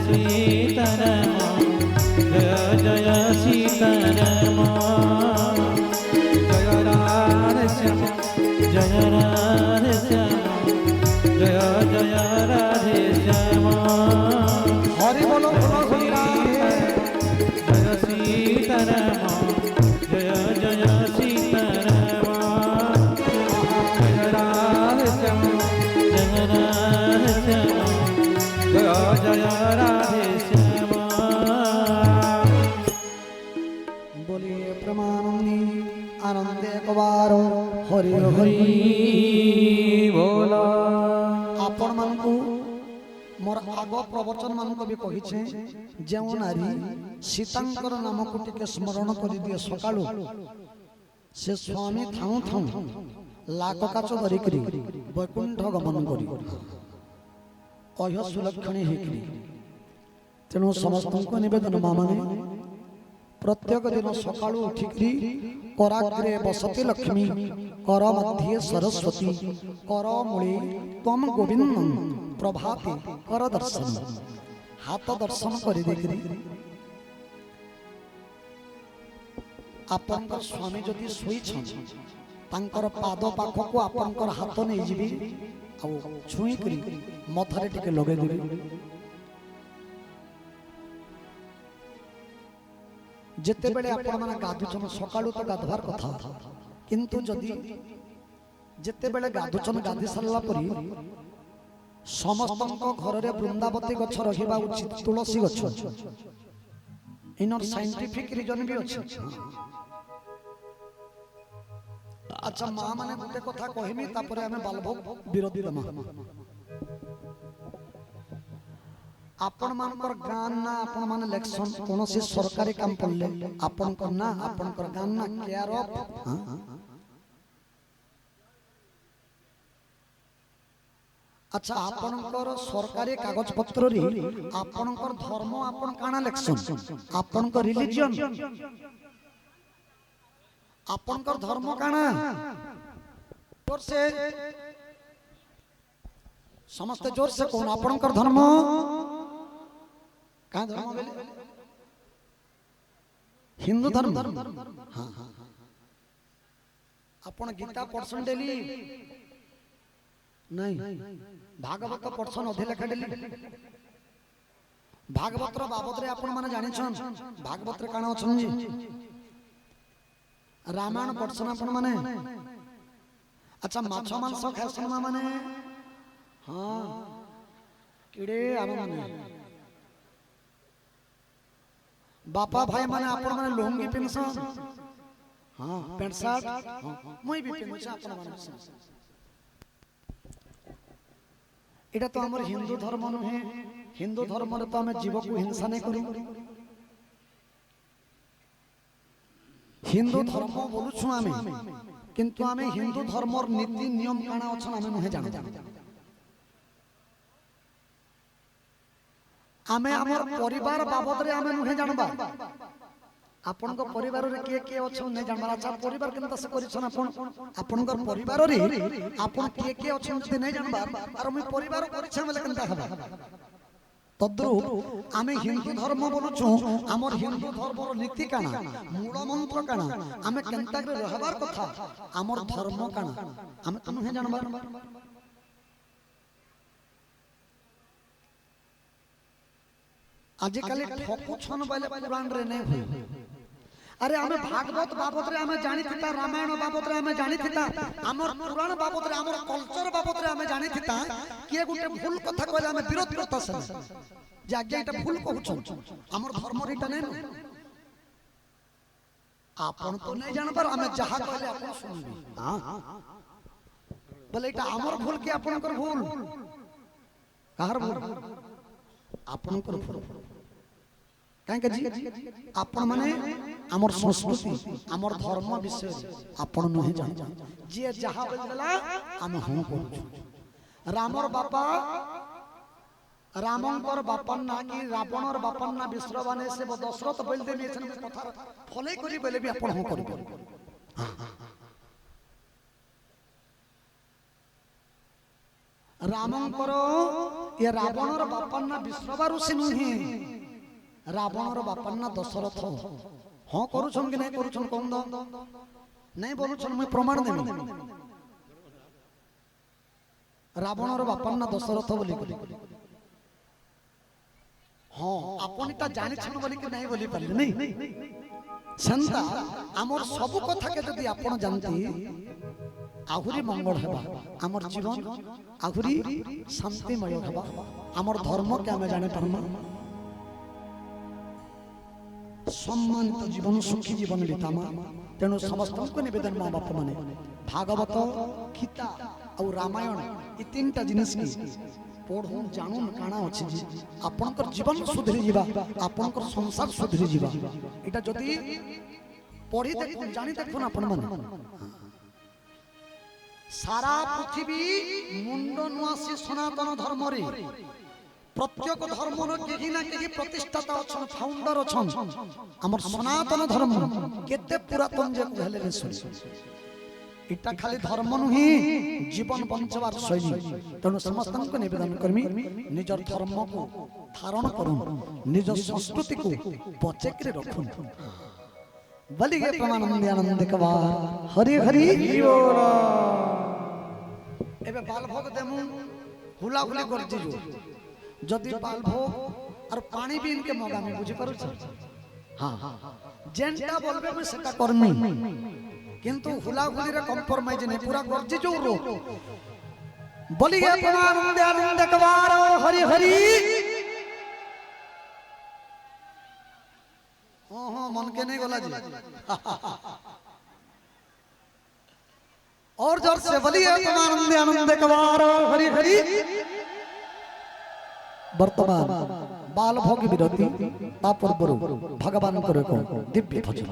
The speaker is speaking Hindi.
सीताराम जय जय सीताराम जय राधे श्याम जय राधे श्याम जय जय राधे श्याम हरि बोलो जय सीताराम जय जय सीताराम जय राधे श्याम जय राधे श्याम जय जय राधे श्याम। बोलिए प्रमानंदी आनंदे कबारो हरि हरि बोला। आपण मानकु मोर आग प्रवचन मानक भी कहिछे जेउ नारी सीतांकर नाम को टिके स्मरण करि दिए सकाळु से स्वामी थाउ थाउ लाख काच धरि करी वैकुंठ गमन करी अह्य सुलक्षणी हेकरी। तेणु समस्त को निवेदन माने प्रत्येक दिन सकाळु उठिकरी कराग्रे बसती लक्ष्मी कर मध्ये सरस्वती कर मूले तम गोविंद प्रभाते कर दर्शन हाथ दर्शन कर आपनकर स्वामी जदि शोईछन तांकर पाद पाखक आपनकर हाथ नहीं जीवी आ छुई करी मथारे टिके लगे देबे। जेते बेले आपण माने गाधुछन सकाळु तो गाधवार कथा किंतु जदि जेते बेले गाधुछन गाधी सरला परी समस्त घर रे वृंदावती गछ रहिबा उचित तुलसी गछ इनर साइंटिफिक रीजन भी अछि। अच्छा मां माने गुटे कथा कहिमी तापरे हमें बालभोग विरोधी दमा आपण मानकर गान ना आपण माने इलेक्शन कोनोसी सरकारी काम पड़ले आपण को ना आपण कर गान ना केयर ऑफ अच्छा आपनकर सरकारी कागज पत्र री आपनकर धर्म आपन काना इलेक्शन आपनकर रिलीजन आपनकर धर्म काना जोर से समस्त जोर से कौन आपनकर धर्म का धर्म बेले हिंदू धर्म। हां हां आपण गीता पढ़सन डेली नहीं भागवत पढ़सन अधे लेखा डेली भागवत रो बाबद रे आपण माने जानि छन भागवत रे काना अछन जी रामायण पढ़सन आपण माने अच्छा माछ मांस खासन माने हां किडे आम माने बापा भाई माने आपण माने लुंगी पिनसन हां पैंट शर्ट मई भी पिनु छ आपण माने एटा तो हमर हिंदू धर्म नहे हिंदू धर्म रे तो हमें जीव को हिंसा नहीं करू हिंदू धर्म बोलु छु आमे किंतु आमे हिंदू धर्म और नीति नियम काना अछन आमे नहे जान आमे हमर परिवार बाबद रे आमे नहे जानबा आपन को परिवार रे के अछन नै जानबा। अच्छा परिवार केनता से करिछन आपन को परिवार रे आपन के अछन जदि नै जानबा आर हम परिवार करिछ हमले केनता हबा तद्रुप आमे हिंदू धर्म बोलुछु हमर हिंदू धर्म रो नीति काना मूल मंत्र काना आमे केनता रे रहबार कथा हमर धर्म काना आमे त नहे जानबा। आजिकल ठकुछन बोले पुराण रे नै होई अरे हमें भागवत बाबद रे हमें जानी थिता रामायण बाबद रे हमें जानी थिता हमर पुराण बाबद रे हमर कल्चर बाबद रे हमें जानी थिता के गुटे भूल कथा कहले हमें विरोध करता से जे आज्ञा एटा भूल कहउछन हमर धर्म रेटा नै आपन तो नै जानबर हमें जहा कहले आपन सुनबी हां बोले एटा हमर भूल के आपनकर भूल कहर भूल आपनकर भूल काहे के जी आपन माने हमर संस्कृति हमर धर्म विषय आपन नहे जान जे जहा बोलला हम हूं करू रामर बापा रामंकर बापन ना कि रावणर बापन ना विश्रवाने से दशरथ बोल दे में कथा फले करी बोले भी आपन हूं करू ରାମଙ୍କର ଏ ରାବଣର ବାପା ନା ବିଶ୍ରବା ଋଷି ନୁହେଁ, ରାବଣର ବାପା ନା ଦଶରଥ। ହଁ କରୁଛନ୍ କି ନାଇଁ କରୁଛନ୍ କହୁନ ତ? ନାଇଁ ବୋଲୁଛନ୍, ମୁଇଁ ପ୍ରମାଣ ଦେବି। ରାବଣର ବାପା ନା ଦଶରଥ ବୋଲି କଲି। ହଁ ଆପଣ এটা জানিছেন বলি কি নাই বলি পারলে নাই সেন্তা আমার সবু কথাকে যদি আপন জানতে আহুরি মঙ্গল হেবা, আমার জীবন আহুরি শান্তিময় হেবা, আমার ধর্মকে আমি জানি পারমা, সম্মানিত জীবন সুখী জীবন বিতামা। তেণু সমস্তকে নিবেদন মা বাপ মানে ভাগবত গীতা আর রামায়ণ এই তিনটা জিনিস কি পড়ুন জানুন কাଣା আছে যে আপনার জীবন সুধরি যা, আপনার সংসার সুধরি যা। এটা যদি পড়ি দেখুন জানি দেখুন আপন মানে সারা পৃথিবী মুন্ড নুয়াসী সনাতন ধর্মরে প্রত্যেক ধর্মর কেহি না কেহি প্রতিষ্ঠাতা অছন, ফাউন্ডার অছন। আমার সনাতন ধর্ম কেতে পুরাতন যে কহলে রে শুনি, এটা খালি ধর্ম নুহি জীবন বঞ্চবার শৈলী। তেণু সমস্ত নিবেদন করমি নিজের ধর্মকে ধারণ করুন, নিজ সংস্কৃতিকে বচেকরে রাখুন। বলি গে প্রেমানন্দে আনন্দে কবার হরি হরি बोल এবে বালভোগ দেমু হুলাহুলি করছি যদি বালভোগ আর পানি বিন কে মগামি বুঝি পারুছ। হ্যাঁ যেনটা বলবে আমি সেটা করমি, কিন্তু হুলাহুলিরে কম্প্রোমাইজ নেই, পুরা গর্জি জোর। বলি গে প্রেমানন্দে আনন্দে কবার হরি হরি। मन के नहीं बोला जी और जोर से बोलिए आनंदे आनंदे कवार हरि हरि। वर्तमान बाल भोग विरति तापर बरु भगवान को दिव्य भजन।